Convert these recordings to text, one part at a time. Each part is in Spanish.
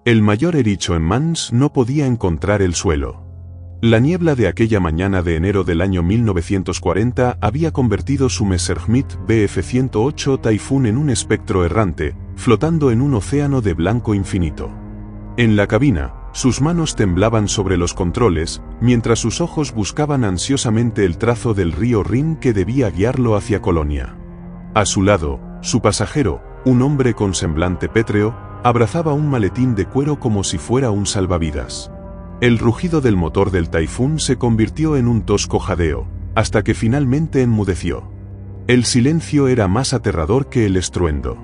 El mayor Erich Oemans no podía encontrar el suelo. La niebla de aquella mañana de enero del año 1940 había convertido su Messerschmitt Bf-108 Typhoon en un espectro errante, flotando en un océano de blanco infinito. En la cabina, sus manos temblaban sobre los controles, mientras sus ojos buscaban ansiosamente el trazo del río Rin que debía guiarlo hacia Colonia. A su lado, su pasajero, un hombre con semblante pétreo, abrazaba un maletín de cuero como si fuera un salvavidas. El rugido del motor del Typhoon se convirtió en un tosco jadeo, hasta que finalmente enmudeció. El silencio era más aterrador que el estruendo.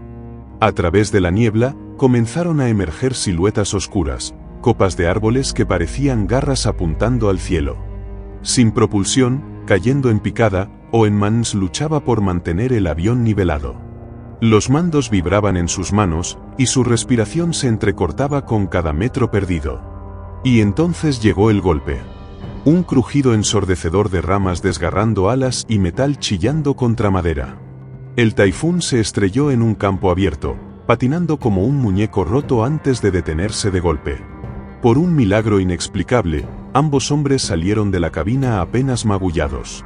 A través de la niebla, comenzaron a emerger siluetas oscuras, copas de árboles que parecían garras apuntando al cielo. Sin propulsión, cayendo en picada, Oemans luchaba por mantener el avión nivelado. Los mandos vibraban en sus manos, y su respiración se entrecortaba con cada metro perdido. Y entonces llegó el golpe. Un crujido ensordecedor de ramas desgarrando alas y metal chillando contra madera. El Typhoon se estrelló en un campo abierto, patinando como un muñeco roto antes de detenerse de golpe. Por un milagro inexplicable, ambos hombres salieron de la cabina apenas magullados.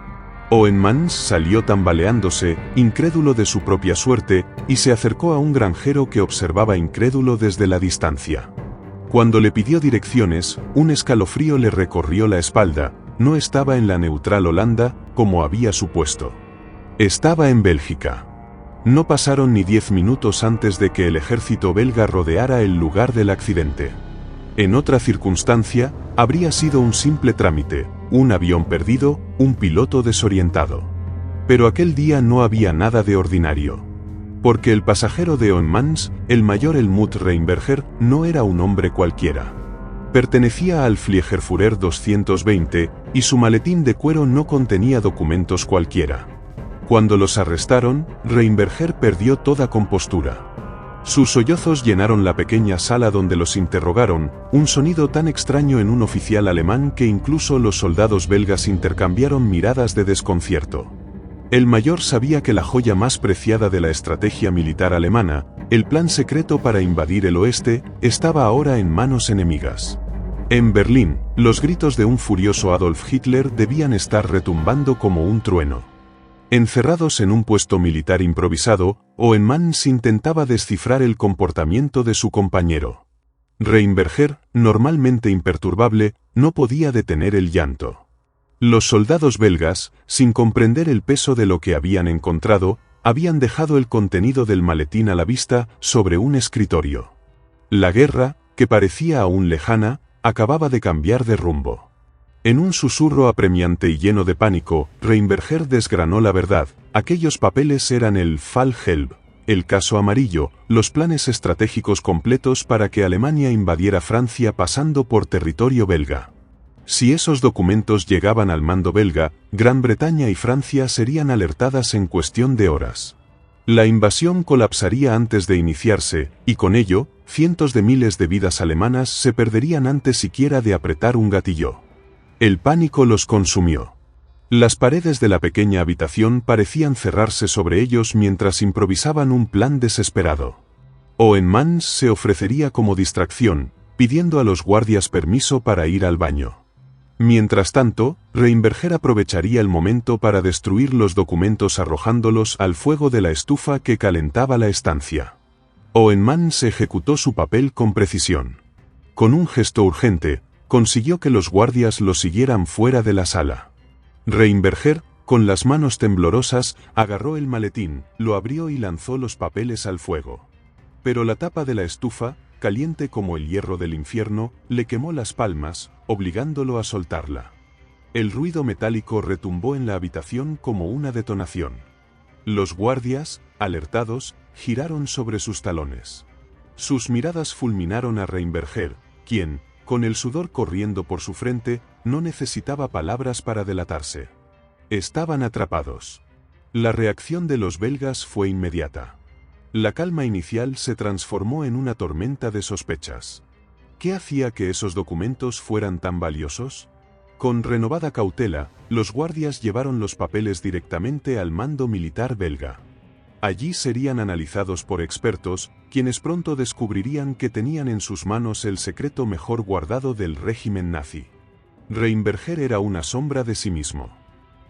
Oemans salió tambaleándose, incrédulo de su propia suerte, y se acercó a un granjero que observaba incrédulo desde la distancia. Cuando le pidió direcciones, un escalofrío le recorrió la espalda. No estaba en la neutral Holanda, como había supuesto. Estaba en Bélgica. No pasaron ni 10 minutos antes de que el ejército belga rodeara el lugar del accidente. En otra circunstancia, habría sido un simple trámite, un avión perdido, un piloto desorientado. Pero aquel día no había nada de ordinario. Porque el pasajero de Oemans, el mayor Helmut Rheinberger, no era un hombre cualquiera. Pertenecía al Fliegerführer 220, y su maletín de cuero no contenía documentos cualquiera. Cuando los arrestaron, Rheinberger perdió toda compostura. Sus sollozos llenaron la pequeña sala donde los interrogaron, un sonido tan extraño en un oficial alemán que incluso los soldados belgas intercambiaron miradas de desconcierto. El mayor sabía que la joya más preciada de la estrategia militar alemana, el plan secreto para invadir el oeste, estaba ahora en manos enemigas. En Berlín, los gritos de un furioso Adolf Hitler debían estar retumbando como un trueno. Encerrados en un puesto militar improvisado, Oemans intentaba descifrar el comportamiento de su compañero. Rheinberger, normalmente imperturbable, no podía detener el llanto. Los soldados belgas, sin comprender el peso de lo que habían encontrado, habían dejado el contenido del maletín a la vista sobre un escritorio. La guerra, que parecía aún lejana, acababa de cambiar de rumbo. En un susurro apremiante y lleno de pánico, Rheinberger desgranó la verdad. Aquellos papeles eran el Fall Gelb, el caso amarillo, los planes estratégicos completos para que Alemania invadiera Francia pasando por territorio belga. Si esos documentos llegaban al mando belga, Gran Bretaña y Francia serían alertadas en cuestión de horas. La invasión colapsaría antes de iniciarse, y con ello, cientos de miles de vidas alemanas se perderían antes siquiera de apretar un gatillo. El pánico los consumió. Las paredes de la pequeña habitación parecían cerrarse sobre ellos mientras improvisaban un plan desesperado. Oemans se ofrecería como distracción, pidiendo a los guardias permiso para ir al baño. Mientras tanto, Rheinberger aprovecharía el momento para destruir los documentos arrojándolos al fuego de la estufa que calentaba la estancia. Oemans ejecutó su papel con precisión. Con un gesto urgente, consiguió que los guardias lo siguieran fuera de la sala. Rheinberger, con las manos temblorosas, agarró el maletín, lo abrió y lanzó los papeles al fuego. Pero la tapa de la estufa, caliente como el hierro del infierno, le quemó las palmas, obligándolo a soltarla. El ruido metálico retumbó en la habitación como una detonación. Los guardias, alertados, giraron sobre sus talones. Sus miradas fulminaron a Rheinberger, quien, con el sudor corriendo por su frente, no necesitaba palabras para delatarse. Estaban atrapados. La reacción de los belgas fue inmediata. La calma inicial se transformó en una tormenta de sospechas. ¿Qué hacía que esos documentos fueran tan valiosos? Con renovada cautela, los guardias llevaron los papeles directamente al mando militar belga. Allí serían analizados por expertos, quienes pronto descubrirían que tenían en sus manos el secreto mejor guardado del régimen nazi. Reinberger era una sombra de sí mismo.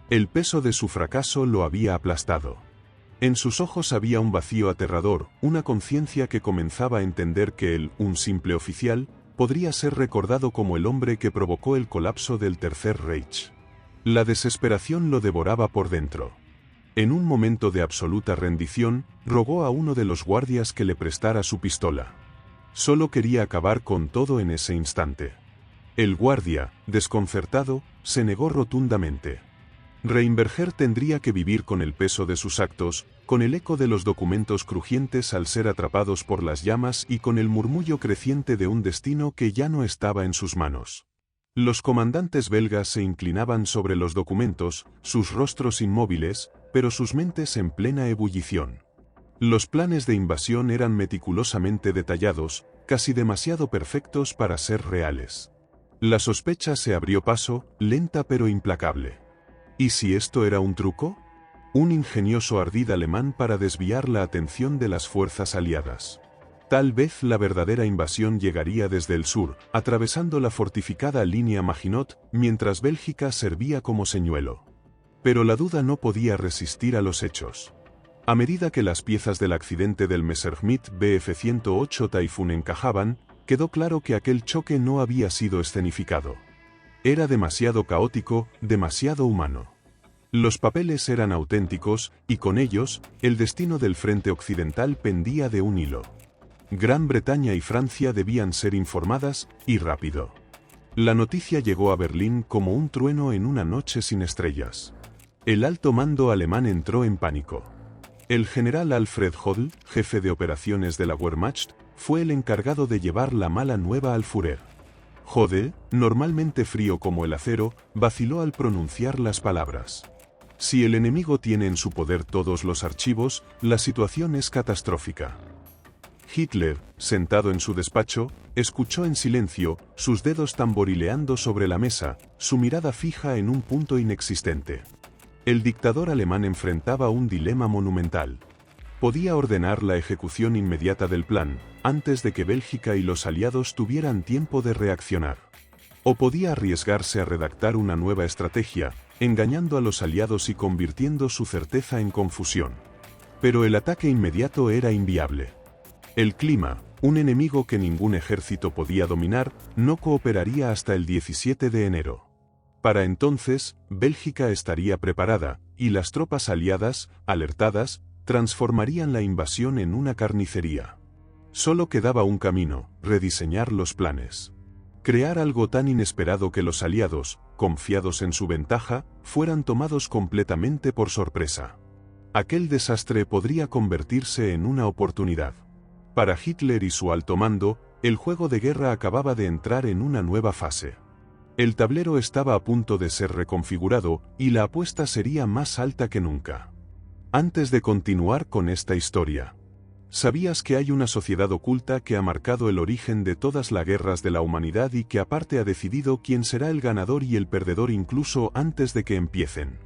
El peso de su fracaso lo había aplastado. En sus ojos había un vacío aterrador, una conciencia que comenzaba a entender que él, un simple oficial, podría ser recordado como el hombre que provocó el colapso del Tercer Reich. La desesperación lo devoraba por dentro. En un momento de absoluta rendición, rogó a uno de los guardias que le prestara su pistola. Solo quería acabar con todo en ese instante. El guardia, desconcertado, se negó rotundamente. Reinberger tendría que vivir con el peso de sus actos, con el eco de los documentos crujientes al ser atrapados por las llamas y con el murmullo creciente de un destino que ya no estaba en sus manos. Los comandantes belgas se inclinaban sobre los documentos, sus rostros inmóviles, pero sus mentes en plena ebullición. Los planes de invasión eran meticulosamente detallados, casi demasiado perfectos para ser reales. La sospecha se abrió paso, lenta pero implacable. ¿Y si esto era un truco? Un ingenioso ardid alemán para desviar la atención de las fuerzas aliadas. Tal vez la verdadera invasión llegaría desde el sur, atravesando la fortificada línea Maginot, mientras Bélgica servía como señuelo. Pero la duda no podía resistir a los hechos. A medida que las piezas del accidente del Messerschmitt Bf-108 Typhoon encajaban, quedó claro que aquel choque no había sido escenificado. Era demasiado caótico, demasiado humano. Los papeles eran auténticos, y con ellos, el destino del frente occidental pendía de un hilo. Gran Bretaña y Francia debían ser informadas, y rápido. La noticia llegó a Berlín como un trueno en una noche sin estrellas. El alto mando alemán entró en pánico. El general Alfred Jodl, jefe de operaciones de la Wehrmacht, fue el encargado de llevar la mala nueva al Führer. Jodl, normalmente frío como el acero, vaciló al pronunciar las palabras. Si el enemigo tiene en su poder todos los archivos, la situación es catastrófica. Hitler, sentado en su despacho, escuchó en silencio, sus dedos tamborileando sobre la mesa, su mirada fija en un punto inexistente. El dictador alemán enfrentaba un dilema monumental. Podía ordenar la ejecución inmediata del plan, antes de que Bélgica y los aliados tuvieran tiempo de reaccionar. O podía arriesgarse a redactar una nueva estrategia, engañando a los aliados y convirtiendo su certeza en confusión. Pero el ataque inmediato era inviable. El clima, un enemigo que ningún ejército podía dominar, no cooperaría hasta el 17 de enero. Para entonces, Bélgica estaría preparada, y las tropas aliadas, alertadas, transformarían la invasión en una carnicería. Solo quedaba un camino: rediseñar los planes. Crear algo tan inesperado que los aliados, confiados en su ventaja, fueran tomados completamente por sorpresa. Aquel desastre podría convertirse en una oportunidad. Para Hitler y su alto mando, el juego de guerra acababa de entrar en una nueva fase. El tablero estaba a punto de ser reconfigurado, y la apuesta sería más alta que nunca. Antes de continuar con esta historia, ¿sabías que hay una sociedad oculta que ha marcado el origen de todas las guerras de la humanidad y que aparte ha decidido quién será el ganador y el perdedor incluso antes de que empiecen?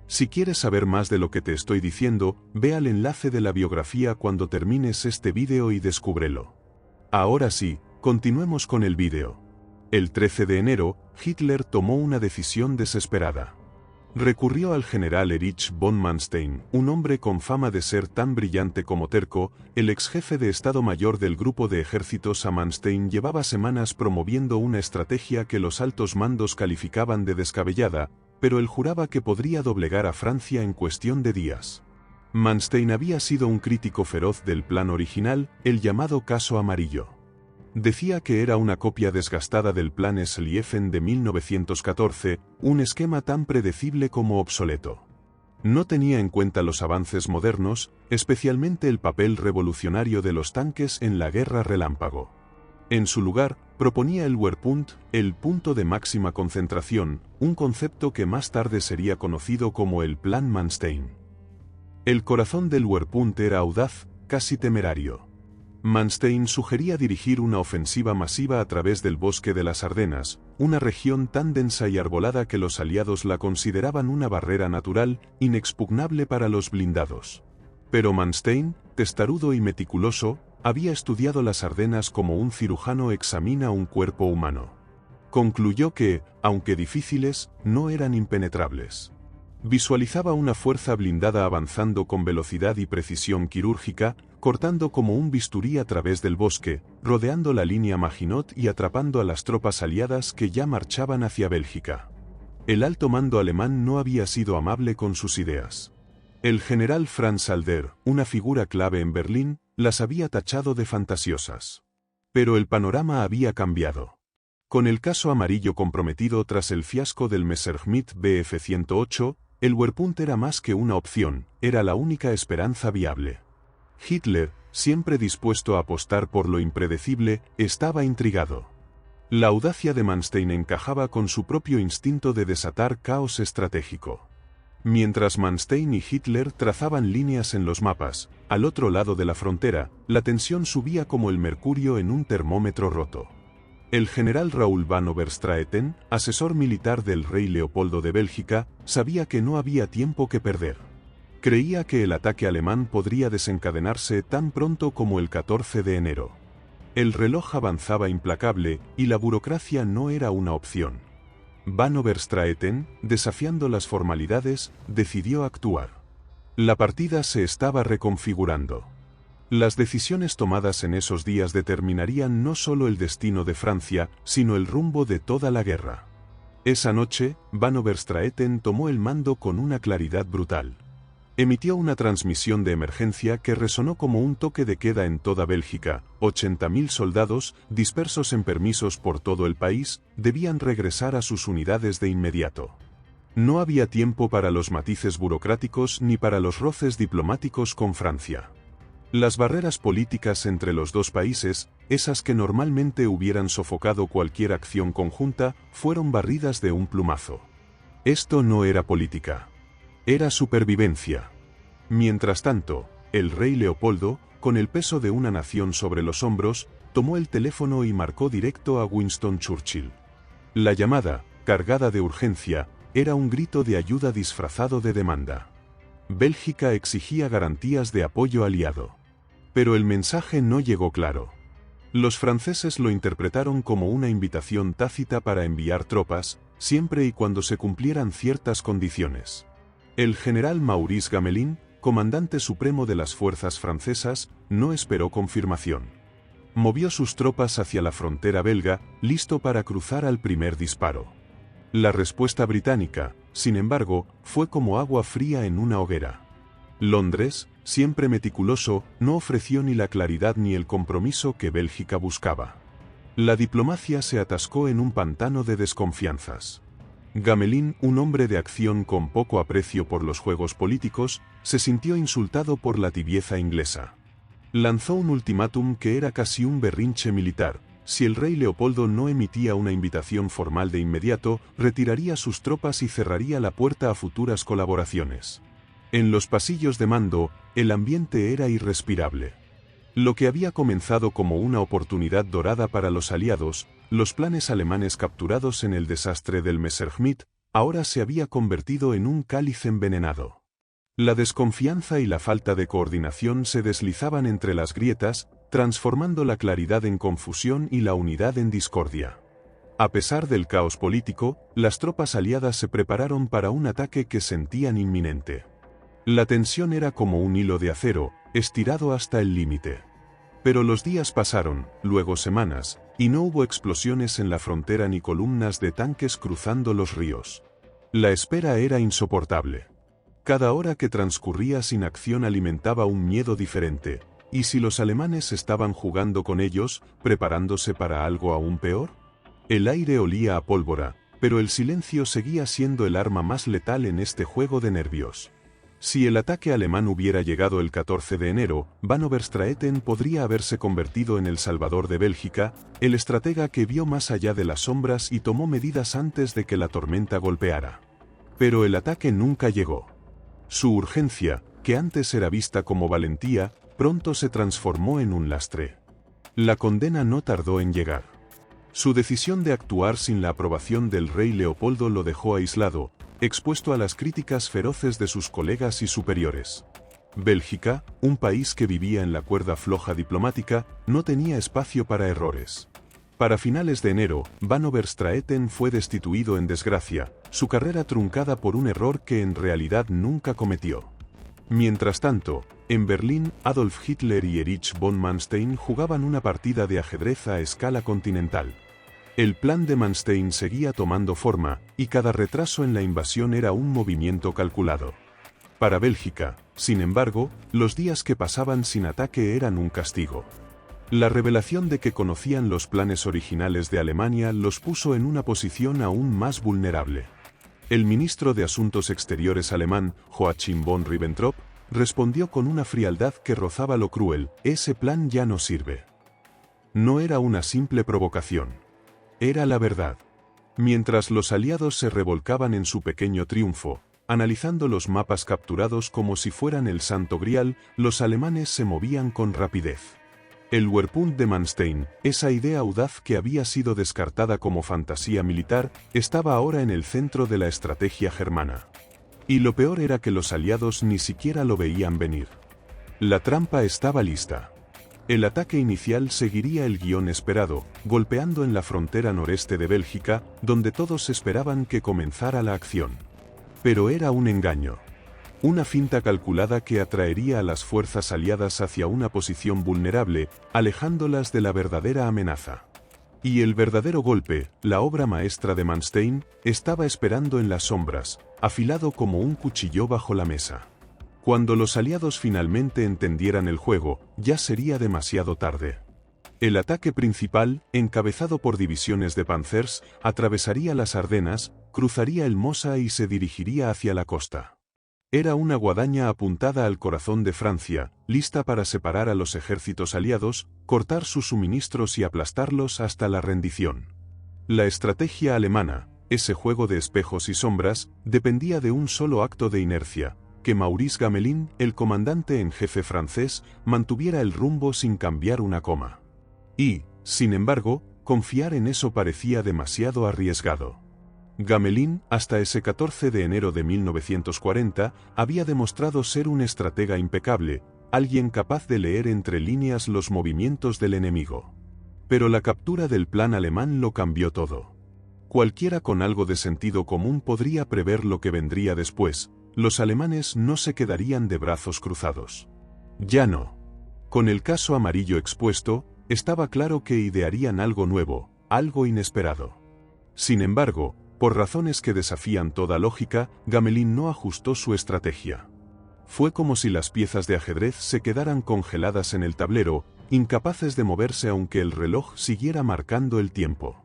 Si quieres saber más de lo que te estoy diciendo, ve al enlace de la biografía cuando termines este vídeo y descúbrelo. Ahora sí, continuemos con el vídeo. El 13 de enero, Hitler tomó una decisión desesperada. Recurrió al general Erich von Manstein, un hombre con fama de ser tan brillante como terco. El ex jefe de Estado Mayor del grupo de ejércitos a Manstein llevaba semanas promoviendo una estrategia que los altos mandos calificaban de descabellada, pero él juraba que podría doblegar a Francia en cuestión de días. Manstein había sido un crítico feroz del plan original, el llamado Caso Amarillo. Decía que era una copia desgastada del plan Schlieffen de 1914, un esquema tan predecible como obsoleto. No tenía en cuenta los avances modernos, especialmente el papel revolucionario de los tanques en la guerra relámpago. En su lugar, proponía el Wehrpunkt, el punto de máxima concentración, un concepto que más tarde sería conocido como el Plan Manstein. El corazón del Wehrpunkt era audaz, casi temerario. Manstein sugería dirigir una ofensiva masiva a través del bosque de las Ardenas, una región tan densa y arbolada que los aliados la consideraban una barrera natural, inexpugnable para los blindados. Pero Manstein, testarudo y meticuloso, había estudiado las Ardenas como un cirujano examina un cuerpo humano. Concluyó que, aunque difíciles, no eran impenetrables. Visualizaba una fuerza blindada avanzando con velocidad y precisión quirúrgica, cortando como un bisturí a través del bosque, rodeando la línea Maginot y atrapando a las tropas aliadas que ya marchaban hacia Bélgica. El alto mando alemán no había sido amable con sus ideas. El general Franz Halder, una figura clave en Berlín, las había tachado de fantasiosas. Pero el panorama había cambiado. Con el caso amarillo comprometido tras el fiasco del Messerschmitt Bf 108, el Wehrpunkt era más que una opción, era la única esperanza viable. Hitler, siempre dispuesto a apostar por lo impredecible, estaba intrigado. La audacia de Manstein encajaba con su propio instinto de desatar caos estratégico. Mientras Manstein y Hitler trazaban líneas en los mapas, al otro lado de la frontera, la tensión subía como el mercurio en un termómetro roto. El general Raoul van Overstraeten, asesor militar del rey Leopoldo de Bélgica, sabía que no había tiempo que perder. Creía que el ataque alemán podría desencadenarse tan pronto como el 14 de enero. El reloj avanzaba implacable y la burocracia no era una opción. Van Overstraeten, desafiando las formalidades, decidió actuar. La partida se estaba reconfigurando. Las decisiones tomadas en esos días determinarían no solo el destino de Francia, sino el rumbo de toda la guerra. Esa noche, Van Overstraeten tomó el mando con una claridad brutal. Emitió una transmisión de emergencia que resonó como un toque de queda en toda Bélgica. 80.000 soldados, dispersos en permisos por todo el país, debían regresar a sus unidades de inmediato. No había tiempo para los matices burocráticos ni para los roces diplomáticos con Francia. Las barreras políticas entre los dos países, esas que normalmente hubieran sofocado cualquier acción conjunta, fueron barridas de un plumazo. Esto no era política. Era supervivencia. Mientras tanto, el rey Leopoldo, con el peso de una nación sobre los hombros, tomó el teléfono y marcó directo a Winston Churchill. La llamada, cargada de urgencia, era un grito de ayuda disfrazado de demanda. Bélgica exigía garantías de apoyo aliado. Pero el mensaje no llegó claro. Los franceses lo interpretaron como una invitación tácita para enviar tropas, siempre y cuando se cumplieran ciertas condiciones. El general Maurice Gamelin, comandante supremo de las fuerzas francesas, no esperó confirmación. Movió sus tropas hacia la frontera belga, listo para cruzar al primer disparo. La respuesta británica, sin embargo, fue como agua fría en una hoguera. Londres, siempre meticuloso, no ofreció ni la claridad ni el compromiso que Bélgica buscaba. La diplomacia se atascó en un pantano de desconfianzas. Gamelin, un hombre de acción con poco aprecio por los juegos políticos, se sintió insultado por la tibieza inglesa. Lanzó un ultimátum que era casi un berrinche militar. Si el rey Leopoldo no emitía una invitación formal de inmediato, retiraría sus tropas y cerraría la puerta a futuras colaboraciones. En los pasillos de mando, el ambiente era irrespirable. Lo que había comenzado como una oportunidad dorada para los aliados, los planes alemanes capturados en el desastre del Messerschmitt, ahora se había convertido en un cáliz envenenado. La desconfianza y la falta de coordinación se deslizaban entre las grietas, transformando la claridad en confusión y la unidad en discordia. A pesar del caos político, las tropas aliadas se prepararon para un ataque que sentían inminente. La tensión era como un hilo de acero, estirado hasta el límite. Pero los días pasaron, luego semanas, y no hubo explosiones en la frontera ni columnas de tanques cruzando los ríos. La espera era insoportable. Cada hora que transcurría sin acción alimentaba un miedo diferente, ¿y si los alemanes estaban jugando con ellos, preparándose para algo aún peor? El aire olía a pólvora, pero el silencio seguía siendo el arma más letal en este juego de nervios. Si el ataque alemán hubiera llegado el 14 de enero, Van Overstraeten podría haberse convertido en el salvador de Bélgica, el estratega que vio más allá de las sombras y tomó medidas antes de que la tormenta golpeara. Pero el ataque nunca llegó. Su urgencia, que antes era vista como valentía, pronto se transformó en un lastre. La condena no tardó en llegar. Su decisión de actuar sin la aprobación del rey Leopoldo lo dejó aislado, expuesto a las críticas feroces de sus colegas y superiores. Bélgica, un país que vivía en la cuerda floja diplomática, no tenía espacio para errores. Para finales de enero, Van Overstraeten fue destituido en desgracia, su carrera truncada por un error que en realidad nunca cometió. Mientras tanto, en Berlín, Adolf Hitler y Erich von Manstein jugaban una partida de ajedrez a escala continental. El plan de Manstein seguía tomando forma, y cada retraso en la invasión era un movimiento calculado. Para Bélgica, sin embargo, los días que pasaban sin ataque eran un castigo. La revelación de que conocían los planes originales de Alemania los puso en una posición aún más vulnerable. El ministro de Asuntos Exteriores alemán, Joachim von Ribbentrop, respondió con una frialdad que rozaba lo cruel: ese plan ya no sirve. No era una simple provocación. Era la verdad. Mientras los aliados se revolcaban en su pequeño triunfo, analizando los mapas capturados como si fueran el Santo Grial, los alemanes se movían con rapidez. El Wehrpunkt de Manstein, esa idea audaz que había sido descartada como fantasía militar, estaba ahora en el centro de la estrategia germana. Y lo peor era que los aliados ni siquiera lo veían venir. La trampa estaba lista. El ataque inicial seguiría el guión esperado, golpeando en la frontera noreste de Bélgica, donde todos esperaban que comenzara la acción. Pero era un engaño. Una finta calculada que atraería a las fuerzas aliadas hacia una posición vulnerable, alejándolas de la verdadera amenaza. Y el verdadero golpe, la obra maestra de Manstein, estaba esperando en las sombras, afilado como un cuchillo bajo la mesa. Cuando los aliados finalmente entendieran el juego, ya sería demasiado tarde. El ataque principal, encabezado por divisiones de Panzers, atravesaría las Ardenas, cruzaría el Mosa y se dirigiría hacia la costa. Era una guadaña apuntada al corazón de Francia, lista para separar a los ejércitos aliados, cortar sus suministros y aplastarlos hasta la rendición. La estrategia alemana, ese juego de espejos y sombras, dependía de un solo acto de inercia: que Maurice Gamelin, el comandante en jefe francés, mantuviera el rumbo sin cambiar una coma. Y, sin embargo, confiar en eso parecía demasiado arriesgado. Gamelin, hasta ese 14 de enero de 1940, había demostrado ser un estratega impecable, alguien capaz de leer entre líneas los movimientos del enemigo. Pero la captura del plan alemán lo cambió todo. Cualquiera con algo de sentido común podría prever lo que vendría después: los alemanes no se quedarían de brazos cruzados. Ya no. Con el caso amarillo expuesto, estaba claro que idearían algo nuevo, algo inesperado. Sin embargo, por razones que desafían toda lógica, Gamelin no ajustó su estrategia. Fue como si las piezas de ajedrez se quedaran congeladas en el tablero, incapaces de moverse aunque el reloj siguiera marcando el tiempo.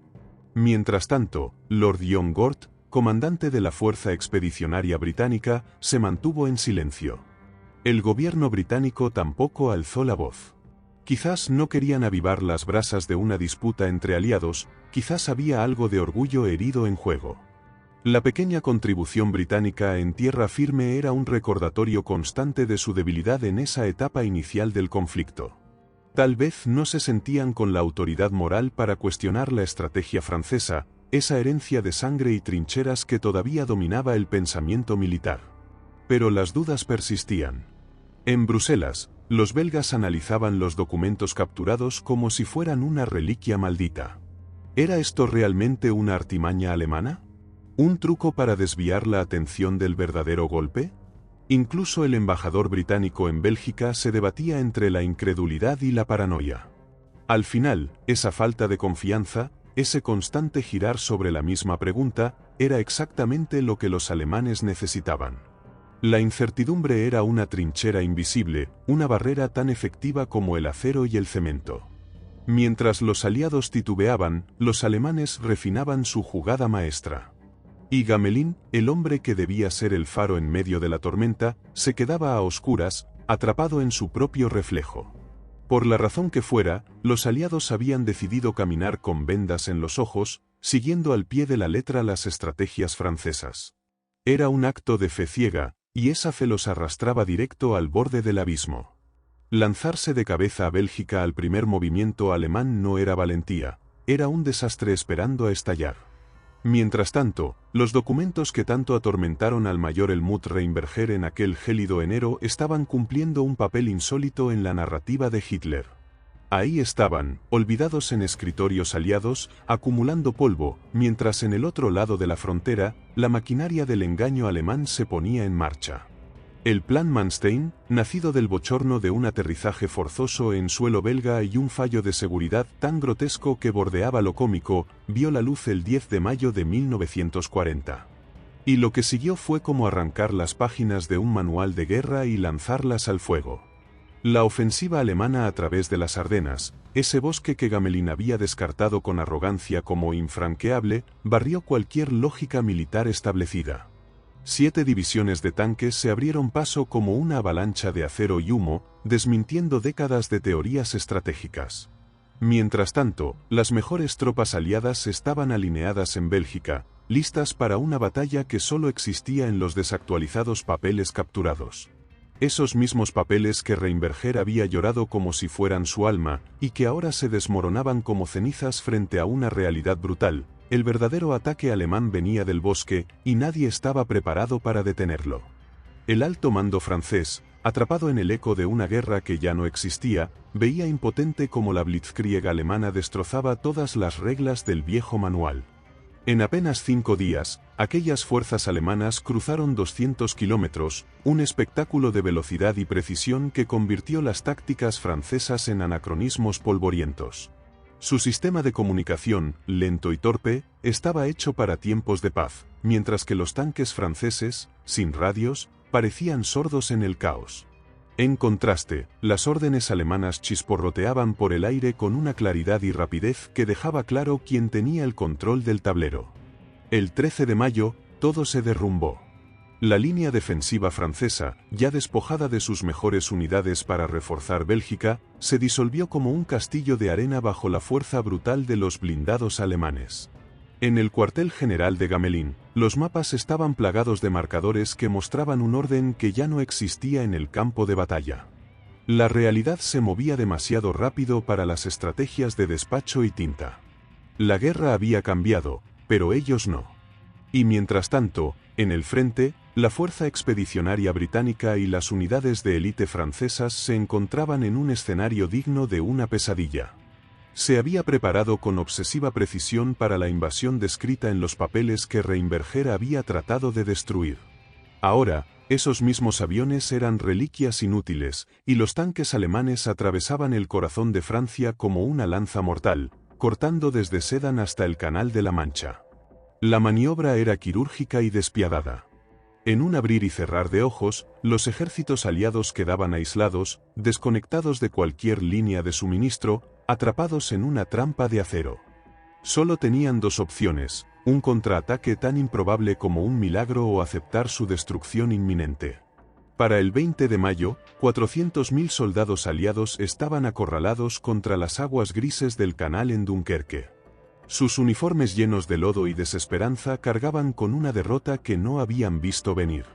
Mientras tanto, Lord John Gort, comandante de la Fuerza Expedicionaria Británica, se mantuvo en silencio. El gobierno británico tampoco alzó la voz. Quizás no querían avivar las brasas de una disputa entre aliados, quizás había algo de orgullo herido en juego. La pequeña contribución británica en tierra firme era un recordatorio constante de su debilidad en esa etapa inicial del conflicto. Tal vez no se sentían con la autoridad moral para cuestionar la estrategia francesa, esa herencia de sangre y trincheras que todavía dominaba el pensamiento militar. Pero las dudas persistían. En Bruselas, los belgas analizaban los documentos capturados como si fueran una reliquia maldita. ¿Era esto realmente una artimaña alemana? ¿Un truco para desviar la atención del verdadero golpe? Incluso el embajador británico en Bélgica se debatía entre la incredulidad y la paranoia. Al final, esa falta de confianza, ese constante girar sobre la misma pregunta, era exactamente lo que los alemanes necesitaban. La incertidumbre era una trinchera invisible, una barrera tan efectiva como el acero y el cemento. Mientras los aliados titubeaban, los alemanes refinaban su jugada maestra. Y Gamelin, el hombre que debía ser el faro en medio de la tormenta, se quedaba a oscuras, atrapado en su propio reflejo. Por la razón que fuera, los aliados habían decidido caminar con vendas en los ojos, siguiendo al pie de la letra las estrategias francesas. Era un acto de fe ciega, y esa fe los arrastraba directo al borde del abismo. Lanzarse de cabeza a Bélgica al primer movimiento alemán no era valentía, era un desastre esperando a estallar. Mientras tanto, los documentos que tanto atormentaron al mayor Helmut Rheinberger en aquel gélido enero estaban cumpliendo un papel insólito en la narrativa de Hitler. Ahí estaban, olvidados en escritorios aliados, acumulando polvo, mientras en el otro lado de la frontera, la maquinaria del engaño alemán se ponía en marcha. El Plan Manstein, nacido del bochorno de un aterrizaje forzoso en suelo belga y un fallo de seguridad tan grotesco que bordeaba lo cómico, vio la luz el 10 de mayo de 1940. Y lo que siguió fue como arrancar las páginas de un manual de guerra y lanzarlas al fuego. La ofensiva alemana a través de las Ardenas, ese bosque que Gamelin había descartado con arrogancia como infranqueable, barrió cualquier lógica militar establecida. 7 divisiones de tanques se abrieron paso como una avalancha de acero y humo, desmintiendo décadas de teorías estratégicas. Mientras tanto, las mejores tropas aliadas estaban alineadas en Bélgica, listas para una batalla que solo existía en los desactualizados papeles capturados. Esos mismos papeles que Rheinberger había llorado como si fueran su alma, y que ahora se desmoronaban como cenizas frente a una realidad brutal. El verdadero ataque alemán venía del bosque, y nadie estaba preparado para detenerlo. El alto mando francés, atrapado en el eco de una guerra que ya no existía, veía impotente cómo la Blitzkrieg alemana destrozaba todas las reglas del viejo manual. En apenas 5 días, aquellas fuerzas alemanas cruzaron 200 kilómetros, un espectáculo de velocidad y precisión que convirtió las tácticas francesas en anacronismos polvorientos. Su sistema de comunicación, lento y torpe, estaba hecho para tiempos de paz, mientras que los tanques franceses, sin radios, parecían sordos en el caos. En contraste, las órdenes alemanas chisporroteaban por el aire con una claridad y rapidez que dejaba claro quién tenía el control del tablero. El 13 de mayo, todo se derrumbó. La línea defensiva francesa, ya despojada de sus mejores unidades para reforzar Bélgica, se disolvió como un castillo de arena bajo la fuerza brutal de los blindados alemanes. En el cuartel general de Gamelin, los mapas estaban plagados de marcadores que mostraban un orden que ya no existía en el campo de batalla. La realidad se movía demasiado rápido para las estrategias de despacho y tinta. La guerra había cambiado, pero ellos no. Y mientras tanto, en el frente, la fuerza expedicionaria británica y las unidades de élite francesas se encontraban en un escenario digno de una pesadilla. Se había preparado con obsesiva precisión para la invasión descrita en los papeles que Rheinberger había tratado de destruir. Ahora, esos mismos aviones eran reliquias inútiles, y los tanques alemanes atravesaban el corazón de Francia como una lanza mortal, cortando desde Sedan hasta el Canal de la Mancha. La maniobra era quirúrgica y despiadada. En un abrir y cerrar de ojos, los ejércitos aliados quedaban aislados, desconectados de cualquier línea de suministro, atrapados en una trampa de acero. Solo tenían 2 opciones, un contraataque tan improbable como un milagro o aceptar su destrucción inminente. Para el 20 de mayo, 400.000 soldados aliados estaban acorralados contra las aguas grises del canal en Dunkerque. Sus uniformes llenos de lodo y desesperanza cargaban con una derrota que no habían visto venir.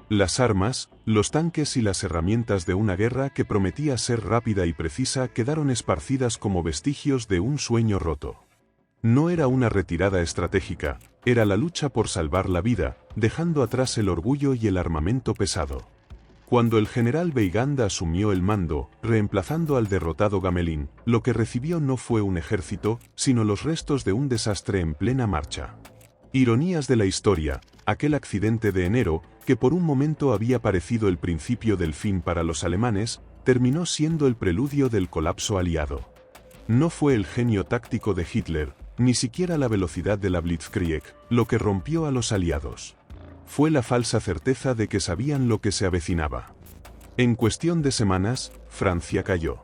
Las armas, los tanques y las herramientas de una guerra que prometía ser rápida y precisa quedaron esparcidas como vestigios de un sueño roto. No era una retirada estratégica, era la lucha por salvar la vida, dejando atrás el orgullo y el armamento pesado. Cuando el general Weygand asumió el mando, reemplazando al derrotado Gamelin, lo que recibió no fue un ejército, sino los restos de un desastre en plena marcha. Ironías de la historia, aquel accidente de enero, que por un momento había parecido el principio del fin para los alemanes, terminó siendo el preludio del colapso aliado. No fue el genio táctico de Hitler, ni siquiera la velocidad de la Blitzkrieg, lo que rompió a los aliados. Fue la falsa certeza de que sabían lo que se avecinaba. En cuestión de semanas, Francia cayó.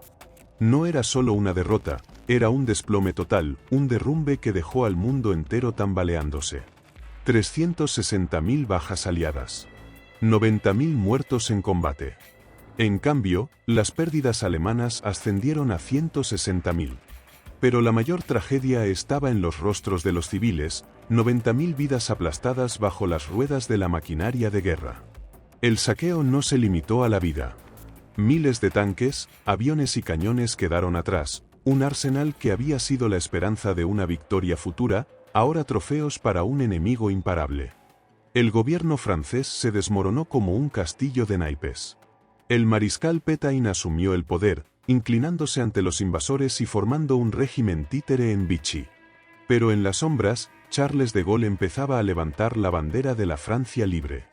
No era solo una derrota, era un desplome total, un derrumbe que dejó al mundo entero tambaleándose. 360.000 bajas aliadas. 90.000 muertos en combate. En cambio, las pérdidas alemanas ascendieron a 160.000. Pero la mayor tragedia estaba en los rostros de los civiles, 90.000 vidas aplastadas bajo las ruedas de la maquinaria de guerra. El saqueo no se limitó a la vida. Miles de tanques, aviones y cañones quedaron atrás, un arsenal que había sido la esperanza de una victoria futura, ahora trofeos para un enemigo imparable. El gobierno francés se desmoronó como un castillo de naipes. El mariscal Pétain asumió el poder, inclinándose ante los invasores y formando un régimen títere en Vichy. Pero en las sombras, Charles de Gaulle empezaba a levantar la bandera de la Francia libre.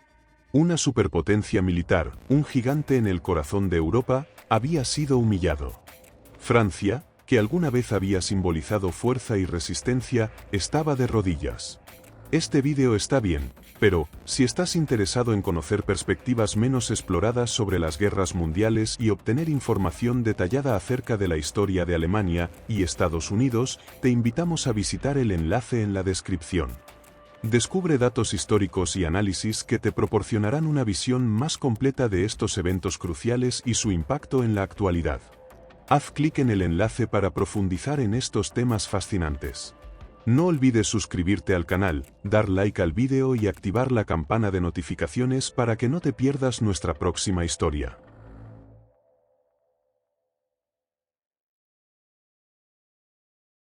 Una superpotencia militar, un gigante en el corazón de Europa, había sido humillado. Francia, que alguna vez había simbolizado fuerza y resistencia, estaba de rodillas. Este vídeo está bien, pero, si estás interesado en conocer perspectivas menos exploradas sobre las guerras mundiales y obtener información detallada acerca de la historia de Alemania y Estados Unidos, te invitamos a visitar el enlace en la descripción. Descubre datos históricos y análisis que te proporcionarán una visión más completa de estos eventos cruciales y su impacto en la actualidad. Haz clic en el enlace para profundizar en estos temas fascinantes. No olvides suscribirte al canal, dar like al vídeo y activar la campana de notificaciones para que no te pierdas nuestra próxima historia.